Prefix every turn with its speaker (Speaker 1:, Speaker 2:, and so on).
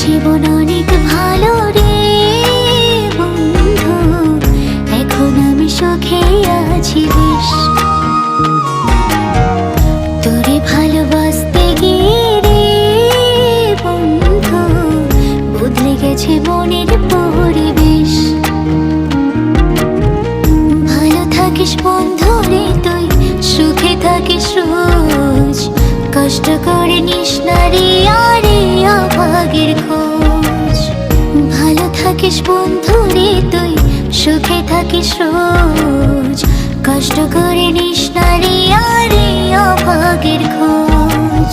Speaker 1: জীবন অনেক ভালো রে বন্ধু, এখন আমি সুখে আছি বেশ। তোরে ভালোবাসতে গিয়ে রে বন্ধু, বদলে গেছে মনের পরিবেশ। ভালো থাকিস বন্ধু রে তুই, সুখে থাকিস রোজ, কষ্ট করে নিস না রে আরে অভাগের খোঁজ। ভালো থাকিস বন্ধু রে তুই, সুখে থাকিস রোজ, কষ্ট করে নিস না রে আরে অভাগের খোঁজ।